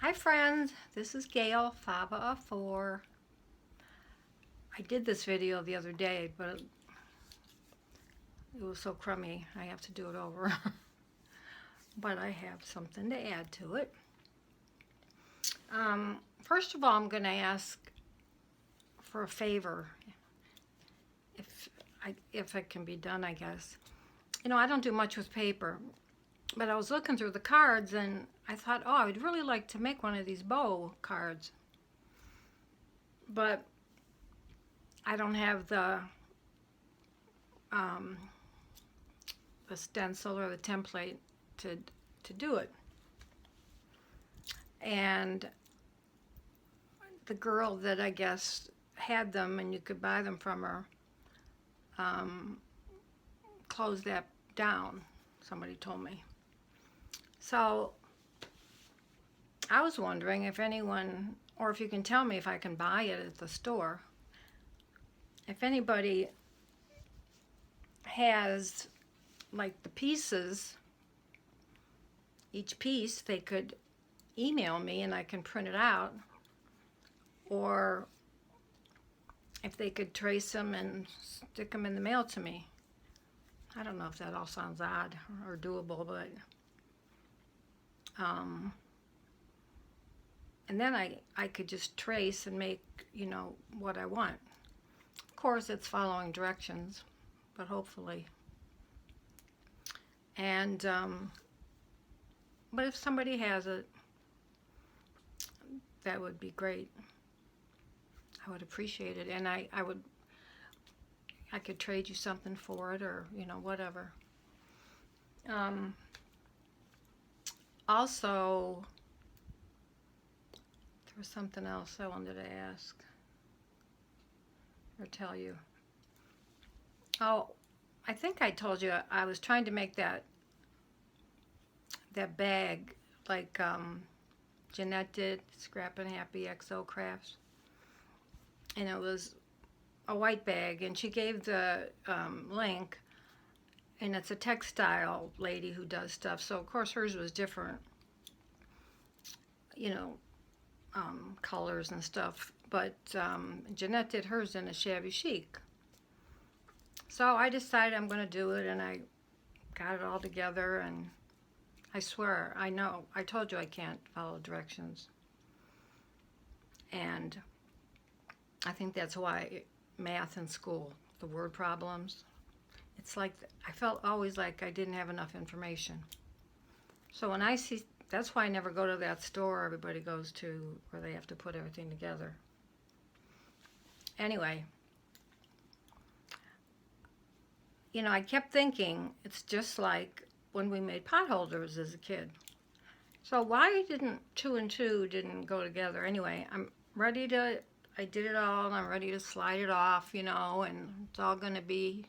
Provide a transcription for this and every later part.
Hi friends, this is Gail, Fava of 4. I did this video the other day, but it was so crummy I have to do it over. But I have something to add to it. First of all, I'm going to ask for a favor, if it can be done, I guess. You know, I don't do much with paper, but I was looking through the cards and I thought, oh, I would really like to make one of these bow cards. But I don't have the stencil or the template to do it. And the girl that I guess had them and you could buy them from her closed that down, somebody told me. So I was wondering if anyone, or if you can tell me if I can buy it at the store, if anybody has like the pieces, each piece, they could email me and I can print it out, or if they could trace them and stick them in the mail to me. I don't know if that all sounds odd or doable, but and then I could just trace and make, you know, what I want. Of course, it's following directions, but hopefully. And but if somebody has it, that would be great. I would appreciate it, and I could trade you something for it, or you know, whatever. Also, there was something else I wanted to ask or tell you. Oh, I think I told you I was trying to make that bag like Jeanette did, Scrap and Happy XO Crafts, and it was a white bag, and she gave the link, and it's a textile lady who does stuff, so of course hers was different, you know, colors and stuff, but Jeanette did hers in a shabby chic. So I decided I'm going to do it, and I got it all together, and I swear, I know, I told you I can't follow directions, and I think that's why math in school, the word problems, it's like I felt always like I didn't have enough information. So when I see, that's why I never go to that store everybody goes to where they have to put everything together. Anyway, you know, I kept thinking it's just like when we made pot holders as a kid. So why didn't 2 and 2 didn't go together? Anyway, I'm ready to, I did it all, and I'm ready to slide it off, you know, and it's all going to be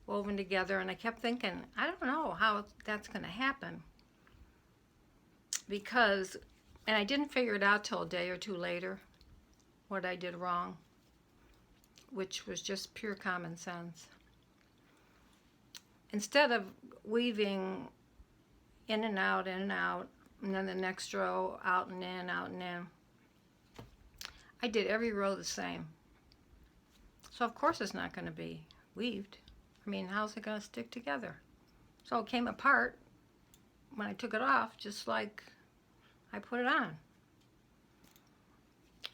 woven together. And I kept thinking, I don't know how that's going to happen, because, and I didn't figure it out till a day or two later, what I did wrong, which was just pure common sense. Instead of weaving in and out, and then the next row out and in, I did every row the same. So of course it's not going to be weaved. I mean, how's it going to stick together? So it came apart when I took it off, just like I put it on.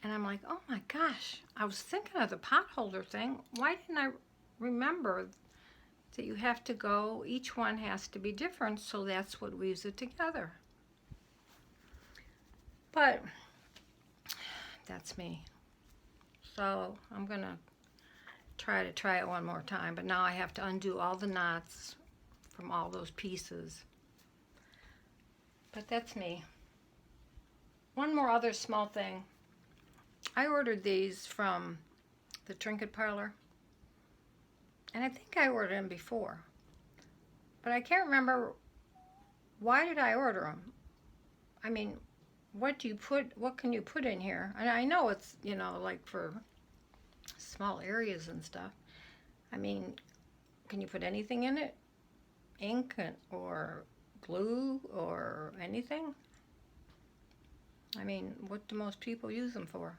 And I'm like, oh my gosh, I was thinking of the pot holder thing. Why didn't I remember that you have to go, each one has to be different, so that's what weaves it together. But that's me. So I'm going to try it one more time, but now I have to undo all the knots from all those pieces. But that's me. One more other small thing. I ordered these from the Trinket Parlor, and I think I ordered them before, but I can't remember, why did I order them? I mean, what can you put in here? And I know it's, you know, like for small areas and stuff. I mean, can you put anything in it? Ink or glue or anything? I mean, what do most people use them for?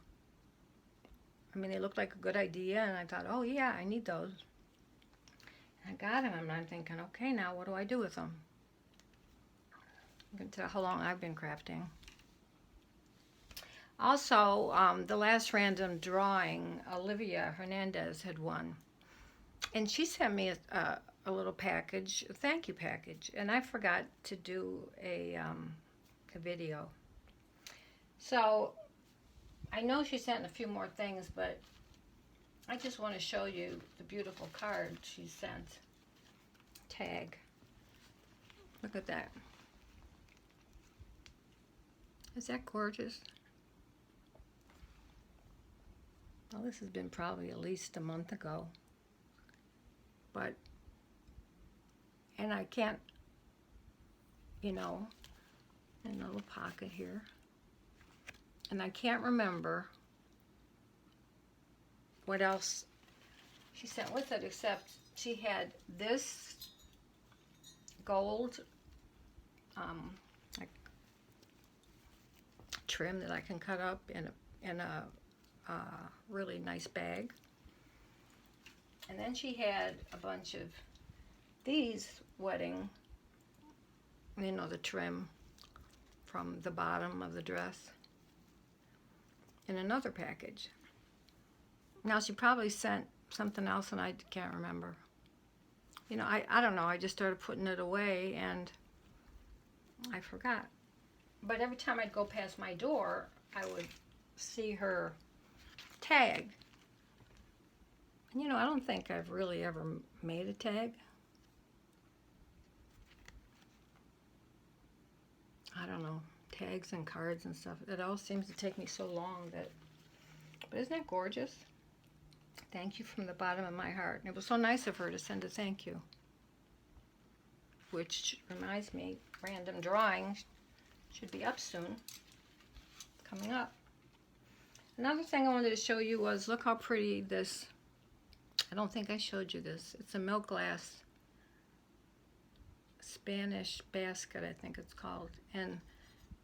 I mean, they looked like a good idea, and I thought, oh yeah, I need those. And I got them, and I'm thinking, okay, now what do I do with them? You can tell how long I've been crafting. Also, the last random drawing, Olivia Hernandez had won. And she sent me a little package, a thank you package. And I forgot to do a video. So, I know she sent a few more things, but I just want to show you the beautiful card she sent. Tag. Look at that. Is that gorgeous? Well, this has been probably at least a month ago. But, and I can't, you know, in a little pocket here. And I can't remember what else she sent with it, except she had this gold like trim that I can cut up in a really nice bag. And then she had a bunch of these wedding, you know, the trim from the bottom of the dress in another package. Now she probably sent something else and I can't remember. You know, I don't know, I just started putting it away and I forgot. But every time I'd go past my door, I would see her tag. And you know, I don't think I've really ever made a tag. I don't know, tags and cards and stuff. It all seems to take me so long that, but isn't that gorgeous? Thank you from the bottom of my heart. And it was so nice of her to send a thank you. Which reminds me, random drawing should be up soon. Coming up. Another thing I wanted to show you was, look how pretty this, I don't think I showed you this. It's a milk glass Spanish basket, I think it's called. And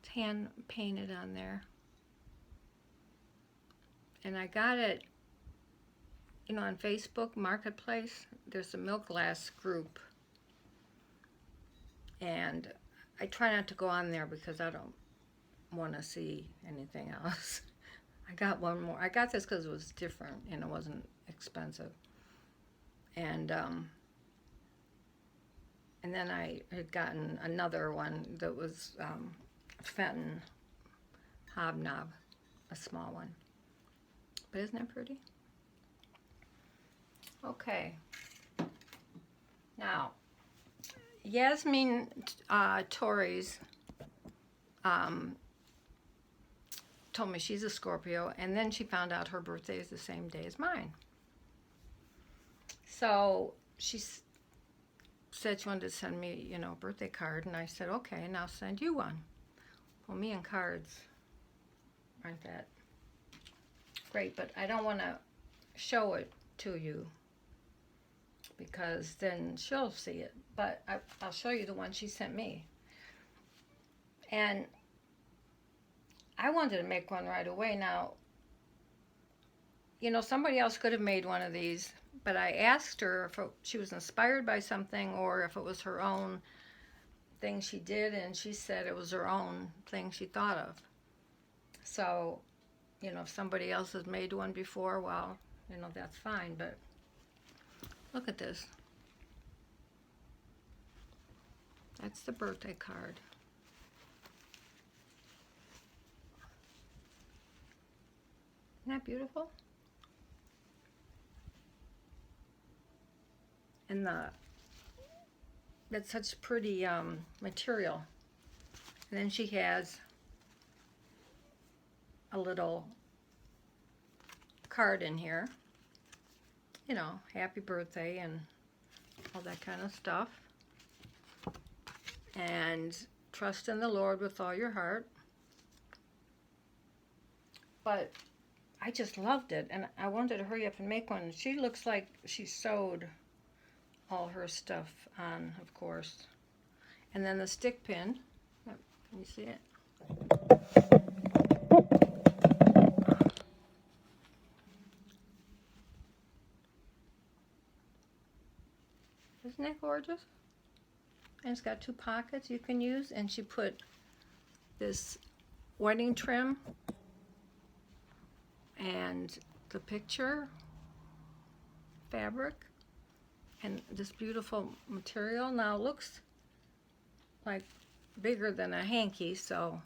it's hand painted on there. And I got it, you know, on Facebook Marketplace. There's a milk glass group. And I try not to go on there because I don't want to see anything else. I got one more. I got this because it was different and it wasn't expensive. And then I had gotten another one that was Fenton Hobnob, a small one. But isn't that pretty? Okay. Now, Yasmin Torres told me she's a Scorpio, and then she found out her birthday is the same day as mine. So she said she wanted to send me, you know, a birthday card, and I said, okay, and I'll send you one. Well, me and cards aren't that great, but I don't want to show it to you because then she'll see it. But I'll show you the one she sent me. And I wanted to make one right away. Now, you know, somebody else could have made one of these, but I asked her if she was inspired by something or if it was her own thing she did, and she said it was her own thing she thought of. So, you know, if somebody else has made one before, well, you know, that's fine, but look at this. That's the birthday card. Isn't that beautiful? And that's such pretty material. And then she has a little card in here. You know, happy birthday and all that kind of stuff. And trust in the Lord with all your heart. But I just loved it, and I wanted to hurry up and make one. She looks like she sewed all her stuff on, of course. And then the stick pin. Can you see it? Isn't that gorgeous? And it's got 2 pockets you can use, and she put this wedding trim and the picture fabric and this beautiful material. Now it looks like bigger than a hanky, so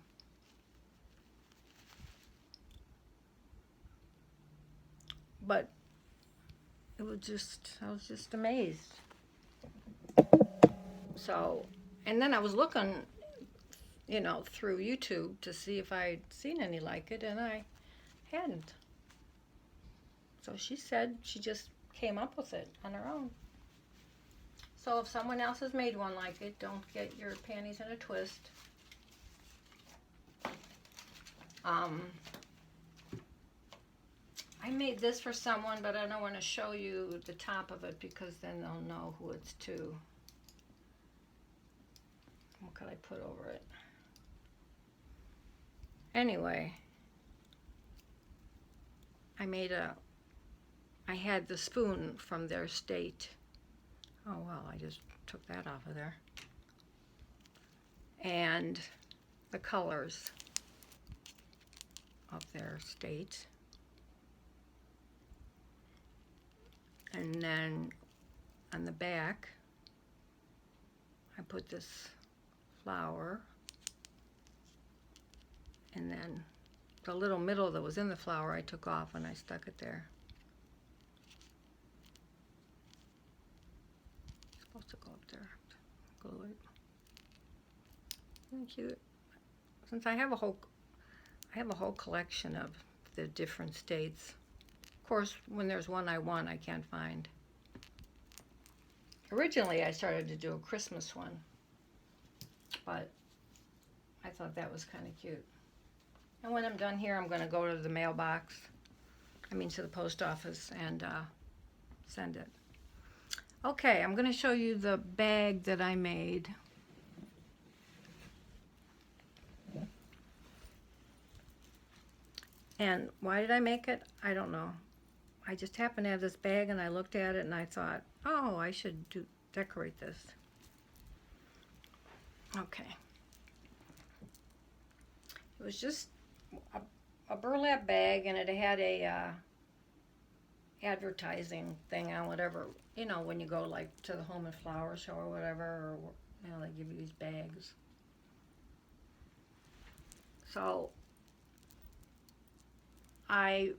but it was just, I was just amazed. So, and then I was looking, you know, through YouTube to see if I'd seen any like it, and I hadn't. So she said she just came up with it on her own. So if someone else has made one like it, don't get your panties in a twist. I made this for someone, but I don't want to show you the top of it because then they'll know who it's to. What could I put over it? Anyway, I had the spoon from their state. Oh well, I just took that off of there. And the colors of their state. And then on the back, I put this flower. And then the little middle that was in the flower I took off and I stuck it there. It's supposed to go up there. Glue it. Isn't it cute? Since I have a whole collection of the different states. Of course, when there's one I want, I can't find. Originally, I started to do a Christmas one, but I thought that was kind of cute. And when I'm done here, I'm going to go to the mailbox, to the post office, and send it. Okay, I'm going to show you the bag that I made. And why did I make it? I don't know. I just happened to have this bag, and I looked at it, and I thought, oh, I should decorate this. Okay. It was just a burlap bag, and it had a advertising thing on whatever, when you go like to the Home and Flower Show or whatever, or they give you these bags. So I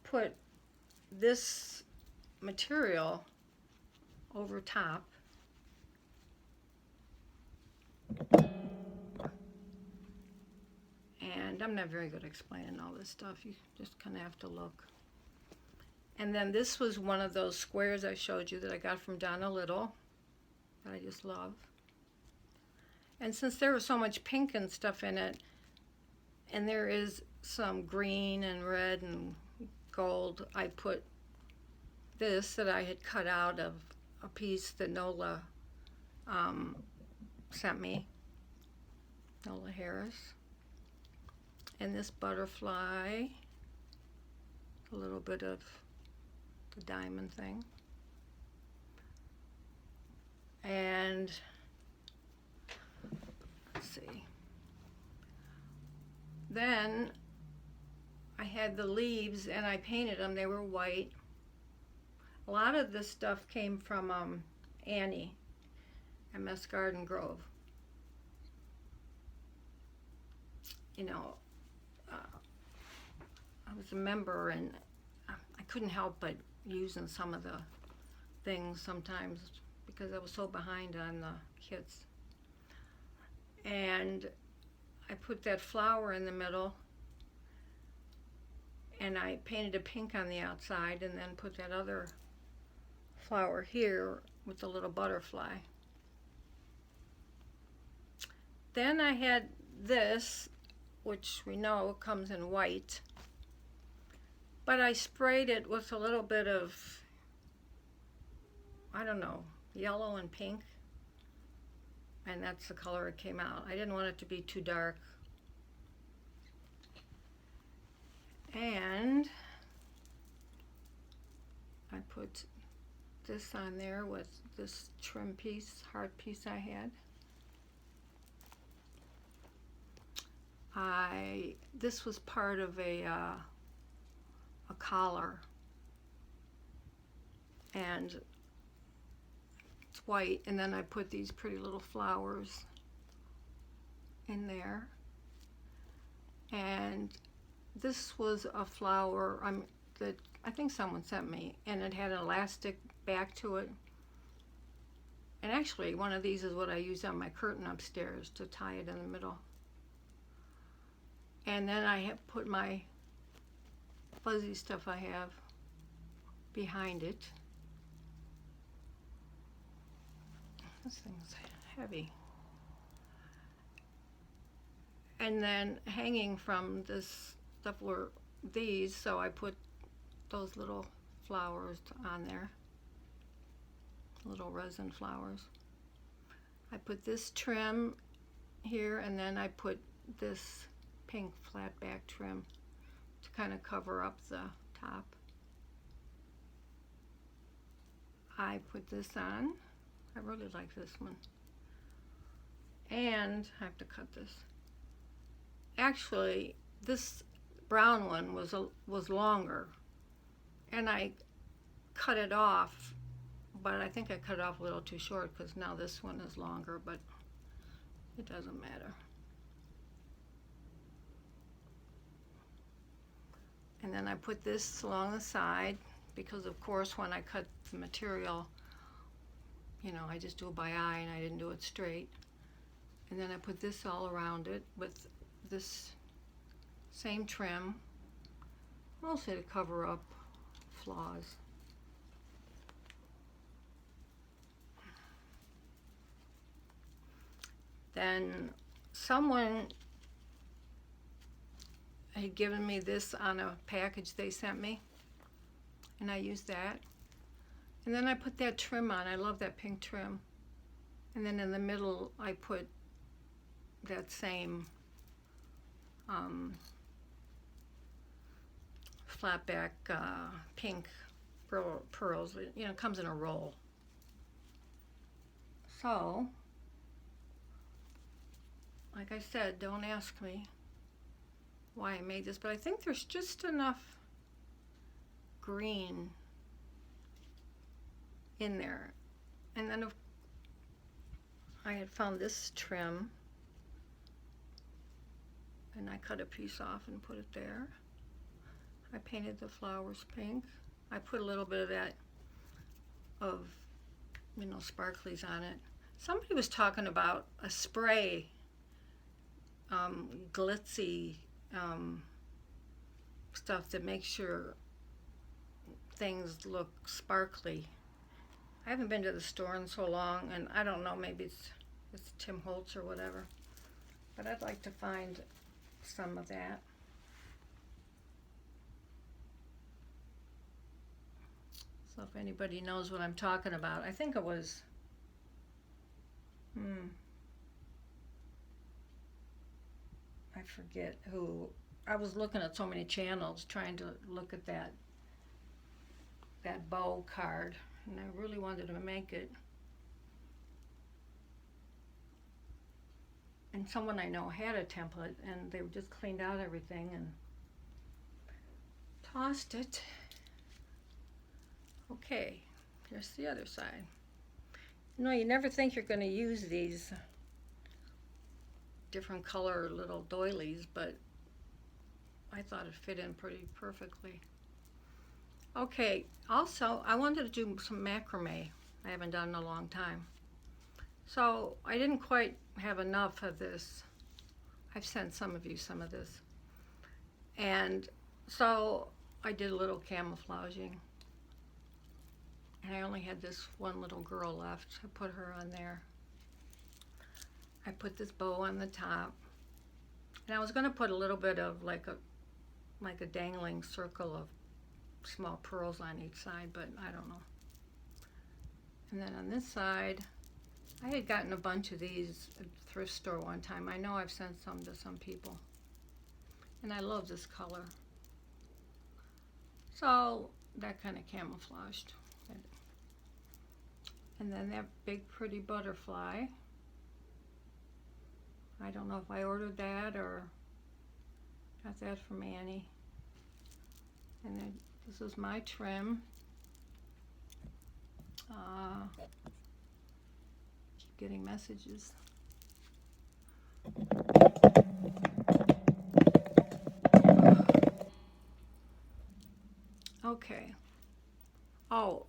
put this material over top. And I'm not very good at explaining all this stuff. You just kind of have to look. And then this was one of those squares I showed you that I got from Donna Little that I just love. And since there was so much pink and stuff in it, and there is some green and red and gold, I put this that I had cut out of a piece that Nola sent me, Nola Harris. And this butterfly, a little bit of the diamond thing. And let's see. Then I had the leaves and I painted them. They were white. A lot of this stuff came from Annie at Miss Garden Grove. I was a member, and I couldn't help but using some of the things sometimes because I was so behind on the kits. And I put that flower in the middle, and I painted a pink on the outside, and then put that other flower here with the little butterfly. Then I had this, which we know comes in white, but I sprayed it with a little bit of, I don't know, yellow and pink, and that's the color it came out. I didn't want it to be too dark. And I put this on there with this trim piece, heart piece I had. This was part of a collar, and it's white, and then I put these pretty little flowers in there. And this was a flower that I think someone sent me, and it had an elastic back to it. And actually, one of these is what I use on my curtain upstairs to tie it in the middle. And then I have put my fuzzy stuff I have behind it. This thing's heavy. And then hanging from this stuff were these, so I put those little flowers on there, little resin flowers. I put this trim here, and then I put this pink flat back trim to kind of cover up the top. I put this on. I really like this one. And I have to cut this. Actually, this brown one was longer, and I cut it off, but I think I cut it off a little too short because now this one is longer, but it doesn't matter. And then I put this along the side because, of course, when I cut the material, you know, I just do it by eye and I didn't do it straight. And then I put this all around it with this same trim, mostly to cover up flaws. Then someone had given me this on a package they sent me, and I used that. And then I put that trim on. I love that pink trim. And then in the middle I put that same flat back pink pearls. You know, it comes in a roll. So, like I said, don't ask me why I made this, but I think there's just enough green in there. And then I had found this trim, and I cut a piece off and put it there. I painted the flowers pink. I put a little bit of that, you know, sparklies on it. Somebody was talking about a spray, glitzy stuff that makes your things look sparkly. I haven't been to the store in so long, and I don't know, maybe it's Tim Holtz or whatever, but I'd like to find some of that. So if anybody knows what I'm talking about, I think it was, I forget who. I was looking at so many channels trying to look at that bow card, and I really wanted to make it. And someone I know had a template, and they just cleaned out everything and tossed it. Okay, here's the other side. You know, you never think you're going to use these different color little doilies, but I thought it fit in pretty perfectly. Okay, also, I wanted to do some macrame. I haven't done in a long time. So I didn't quite have enough of this. I've sent some of you some of this. And so I did a little camouflaging. And I only had this one little girl left. I put her on there. I put this bow on the top. And I was going to put a little bit of like a dangling circle of small pearls on each side, but I don't know. And then on this side, I had gotten a bunch of these at the thrift store one time. I know I've sent some to some people. And I love this color. So that kind of camouflaged it. And then that big pretty butterfly. I don't know if I ordered that or got that from Annie. And then this is my trim. Keep getting messages. Okay. Oh,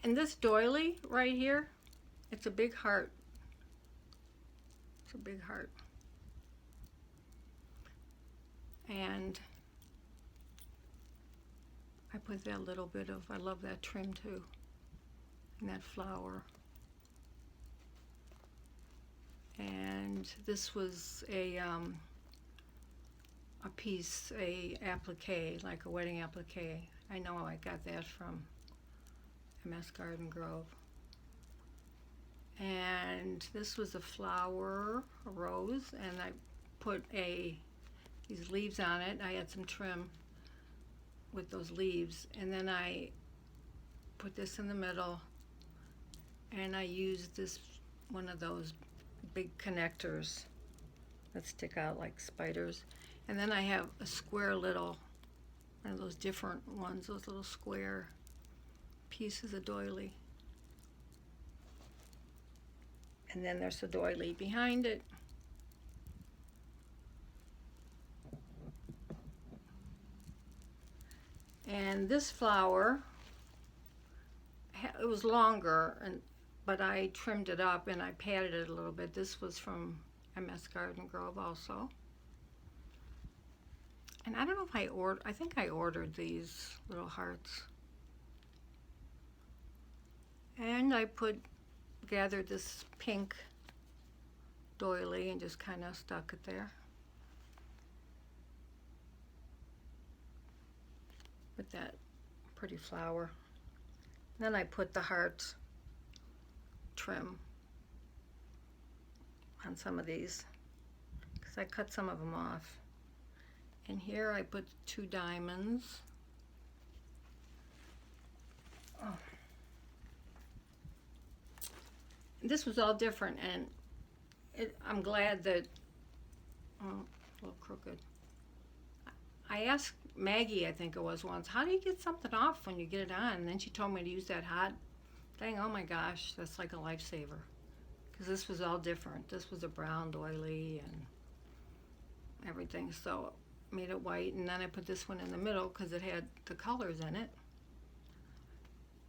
and this doily right here, it's a big heart. It's a big heart. And I put that little bit of, I love that trim too, and that flower. And this was a piece, a applique, like a wedding applique. I know I got that from MS Garden Grove. And this was a flower, a rose, and I put these leaves on it. I had some trim with those leaves, and then I put this in the middle, and I used this, one of those big connectors that stick out like spiders. And then I have a square little, one of those different ones, those little square pieces of doily. And then there's the doily behind it. And this flower, it was longer, but I trimmed it up and I padded it a little bit. This was from MS Garden Grove also. And I don't know if I think I ordered these little hearts. And I gathered this pink doily and just kind of stuck it there with that pretty flower. Then I put the heart trim on some of these because I cut some of them off. And here I put 2 diamonds. Oh. This was all different, and I'm glad that, a little crooked. I asked Maggie, I think it was once, how do you get something off when you get it on? And then she told me to use that hot thing. Oh my gosh, that's like a lifesaver. Because this was all different. This was a brown doily and everything. So I made it white, and then I put this one in the middle because it had the colors in it.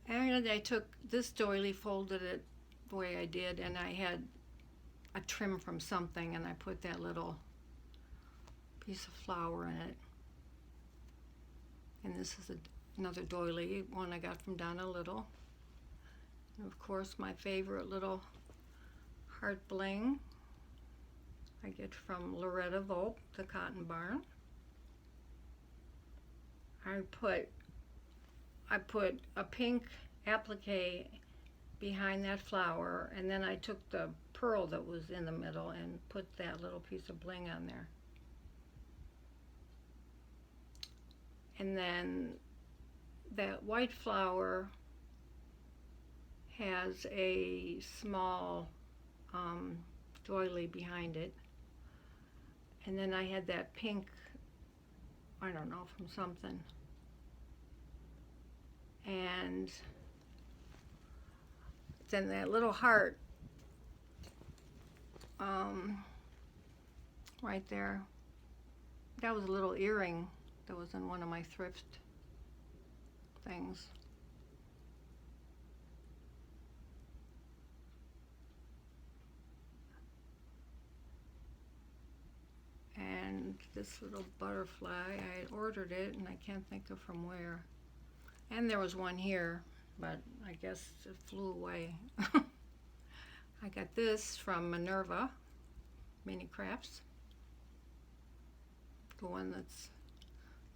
And I took this doily, folded it the way I did, and I had a trim from something, and I put that little piece of flower in it. And this is another doily, one I got from Donna Little. And of course, my favorite little heart bling I get from Loretta Volpe, the Cotton Barn. I put a pink applique behind that flower, and then I took the pearl that was in the middle and put that little piece of bling on there. And then that white flower has a small doily behind it. And then I had that pink, I don't know, from something. And then that little heart right there, that was a little earring that was in one of my thrift things. And this little butterfly, I had ordered it and I can't think of from where. And there was one here, but I guess it flew away. I got this from Minerva Mini Crafts, the one that's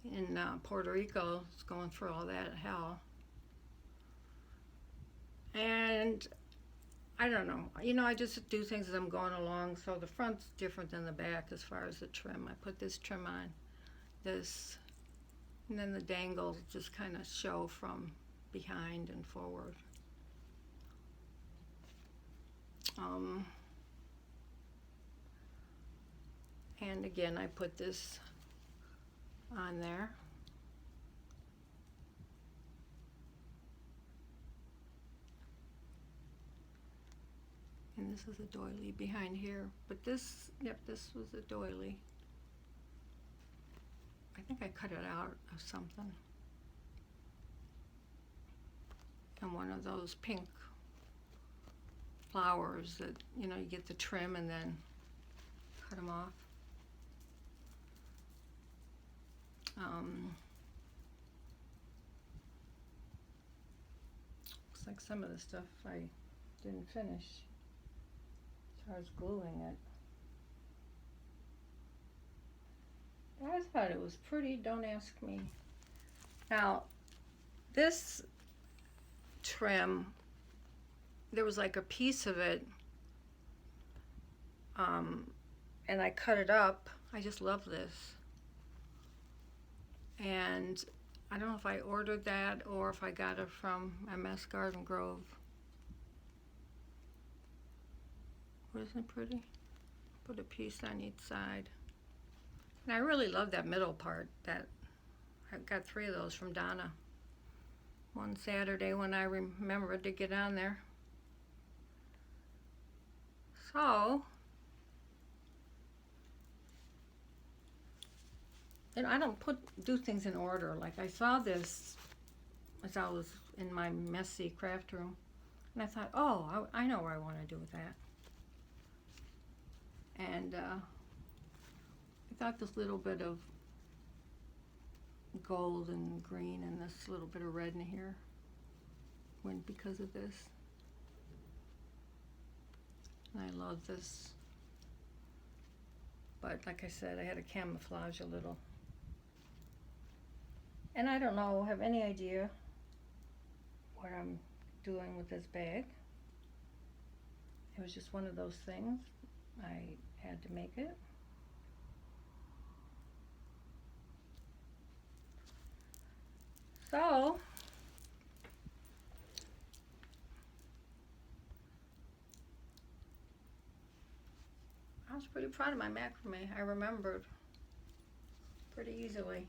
in Puerto Rico. It's going through all that hell. And I don't know, I just do things as I'm going along, so the front's different than the back as far as the trim. I put this trim on this, and then the dangles just kind of show from behind and forward. Um, and again, I put this on there. And this is a doily behind here. But this, yep, this was a doily. I think I cut it out of something. And one of those pink flowers that, you know, you get the trim and then cut them off. Looks like some of the stuff I didn't finish as far as gluing it. I thought it was pretty, don't ask me. Now, this trim, there was like a piece of it, and I cut it up. I just love this. And I don't know if I ordered that or if I got it from MS Garden Grove. Isn't it pretty? Put a piece on each side. And I really love that middle part. That I got 3 of those from Donna one Saturday when I remembered to get on there. So, and I don't do things in order. Like I saw this as I was in my messy craft room, and I thought, oh, I know what I want to do with that. And I thought this little bit of gold and green and this little bit of red in here went because of this. And I love this. But like I said, I had to camouflage a little. And I don't know, have any idea what I'm doing with this bag. It was just one of those things. I had to make it. So, I was pretty proud of my macrame. I remembered pretty easily.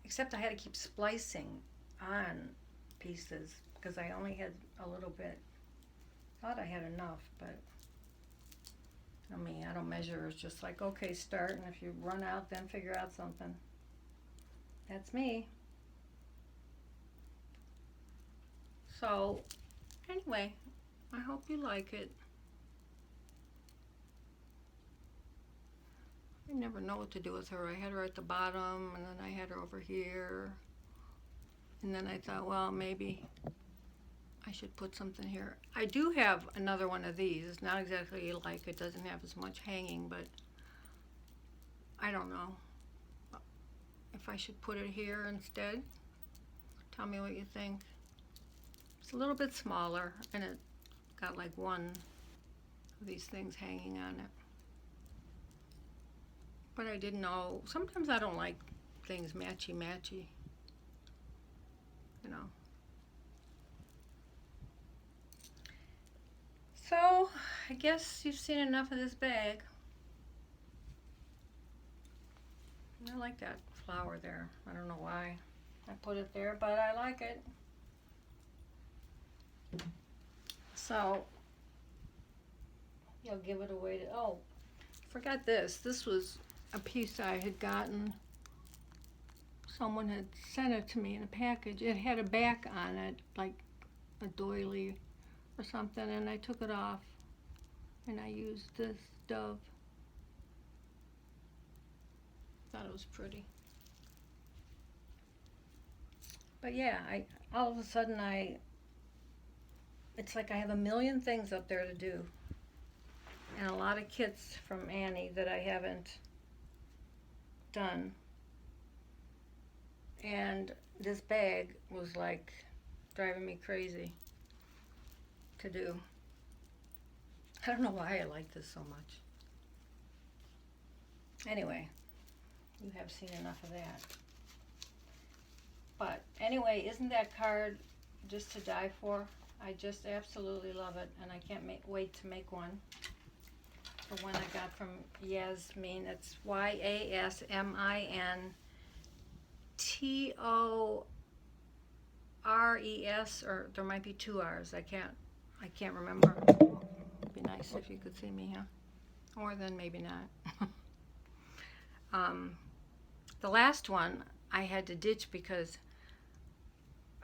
Except I had to keep splicing on pieces because I only had a little bit. Thought I had enough, but I mean, I don't measure. It's just like, okay, start, and if you run out, then figure out something. That's me. So, anyway, I hope you like it. I never know what to do with her. I had her at the bottom, and then I had her over here. And then I thought, well, maybe I should put something here. I do have another one of these. It's not exactly like it doesn't have as much hanging, but I don't know if I should put it here instead. Tell me what you think. It's a little bit smaller, and it got like one of these things hanging on it. But I didn't know. Sometimes I don't like things matchy-matchy, you know. So, I guess you've seen enough of this bag. I like that flower there. I don't know why I put it there, but I like it. So, you'll give it away to, oh, forgot this. This was a piece I had gotten. Someone had sent it to me in a package. It had a back on it, like a doily or something, and I took it off and I used this dove. Thought it was pretty. But yeah, all of a sudden it's like I have a million things up there to do, and a lot of kits from Annie that I haven't done. And this bag was like driving me crazy to do. I don't know why I like this so much. Anyway, you have seen enough of that. But anyway, isn't that card just to die for? I just absolutely love it, and I can't wait to make one. The one I got from Yasmin. It's YASMINTORES, or there might be two R's. I can't remember. It'd be nice if you could see me, huh? Or then maybe not. The last one I had to ditch because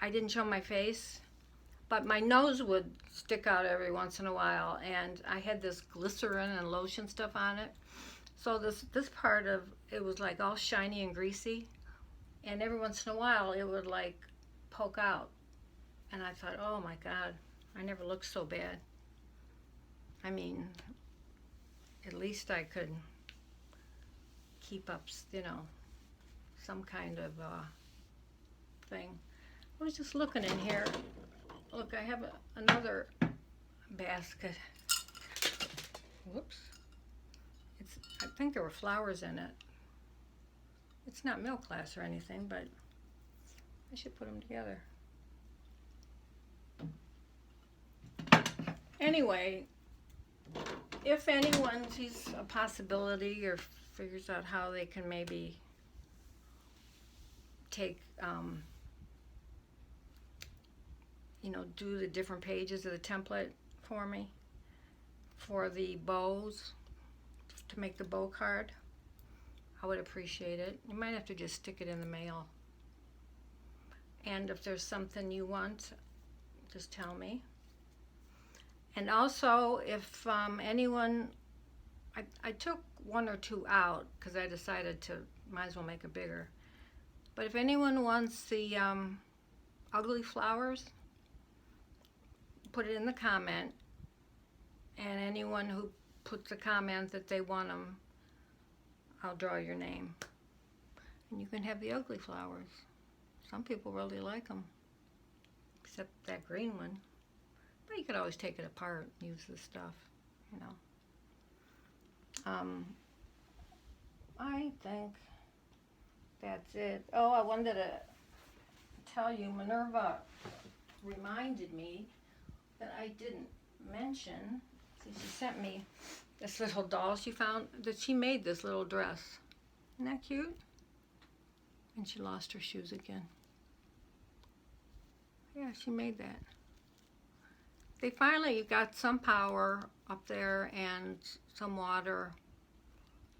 I didn't show my face, but my nose would stick out every once in a while, and I had this glycerin and lotion stuff on it. So this part of it was like all shiny and greasy, and every once in a while it would like poke out. And I thought, oh my God, I never looked so bad. I mean, at least I could keep up, some kind of thing. I was just looking in here. Look, I have another basket. Whoops. I think there were flowers in it. It's not milk glass or anything, but I should put them together. Anyway, if anyone sees a possibility or figures out how they can maybe take, do the different pages of the template for me for the bows, to make the bow card, I would appreciate it. You might have to just stick it in the mail. And if there's something you want, just tell me. And also, if anyone, I took one or two out because I decided to, might as well make it bigger. But if anyone wants the ugly flowers, put it in the comment. And anyone who puts a comment that they want them, I'll draw your name. And you can have the ugly flowers. Some people really like them, except that green one. But you could always take it apart and use the stuff, I think that's it. Oh, I wanted to tell you, Minerva reminded me that I didn't mention. See, she sent me this little doll she found, that she made this little dress. Isn't that cute? And she lost her shoes again. Yeah, she made that. They finally got some power up there and some water,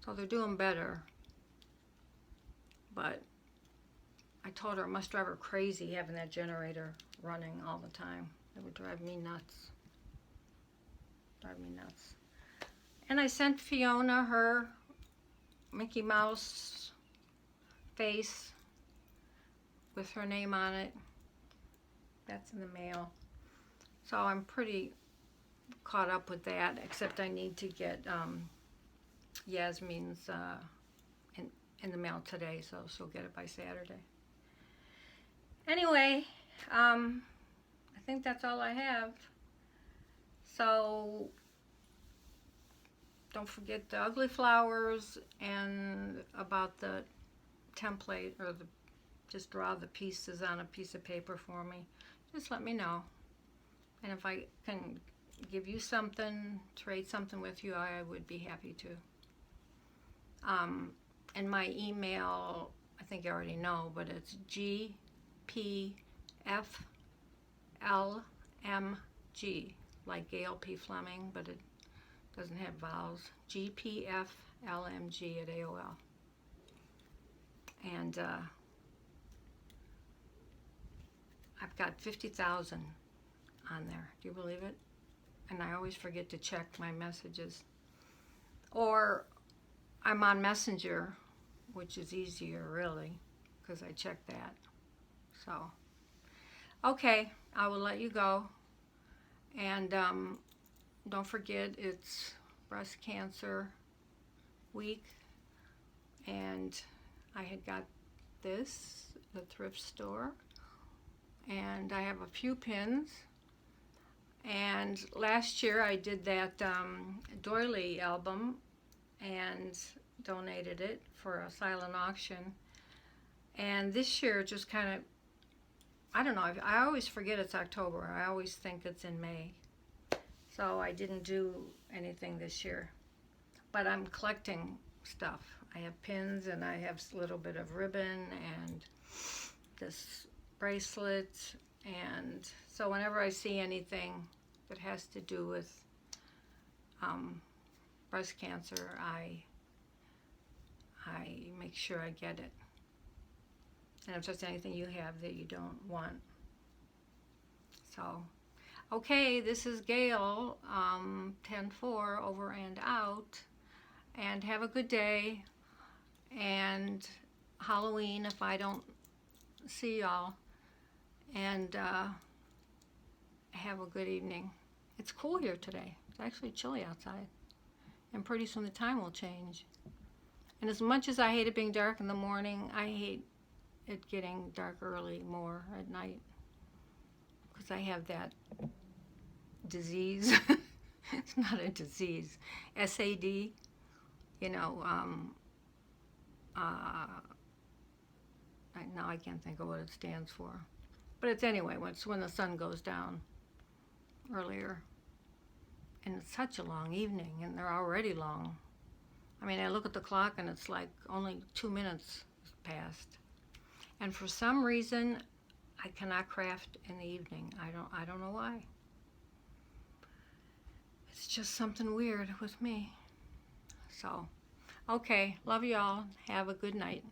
so they're doing better. But I told her it must drive her crazy having that generator running all the time. It would drive me nuts. And I sent Fiona her Mickey Mouse face with her name on it. That's in the mail. So I'm pretty caught up with that, except I need to get Yasmin's in the mail today, so she'll get it by Saturday. Anyway, I think that's all I have. So don't forget the ugly flowers and about the template, or just draw the pieces on a piece of paper for me. Just let me know. And if I can give you something, trade something with you, I would be happy to. And my email, I think you already know, but it's GPFLMG, like Gail P. Fleming, but it doesn't have vowels. GPFLMG at AOL. And I've got 50,000 on there. Do you believe it? And I always forget to check my messages. Or I'm on Messenger, which is easier really, because I check that. So, okay, I will let you go. And don't forget, it's breast cancer week. And I had got this, the thrift store. And I have a few pins. And last year I did that doily album and donated it for a silent auction. And this year, just kind of I don't know. I always forget it's October. I always think it's in May. So I didn't do anything this year. But I'm collecting stuff. I have pins and I have a little bit of ribbon and this bracelet. And so whenever I see anything that has to do with breast cancer, I make sure I get it. And if there's anything you have that you don't want. So, okay, this is Gail, 10-4, over and out. And have a good day. And Halloween if I don't see y'all. And have a good evening. It's cool here today. It's actually chilly outside. And pretty soon the time will change. And as much as I hate it being dark in the morning, I hate it getting dark early more at night. Because I have that disease. It's not a disease. SAD. You know, now I can't think of what it stands for. But it's anyway, it's when the sun goes down earlier. And it's such a long evening, and they're already long. I mean, I look at the clock and it's like only 2 minutes passed. And for some reason, I cannot craft in the evening. I don't know why. It's just something weird with me. So, okay, love y'all. Have a good night.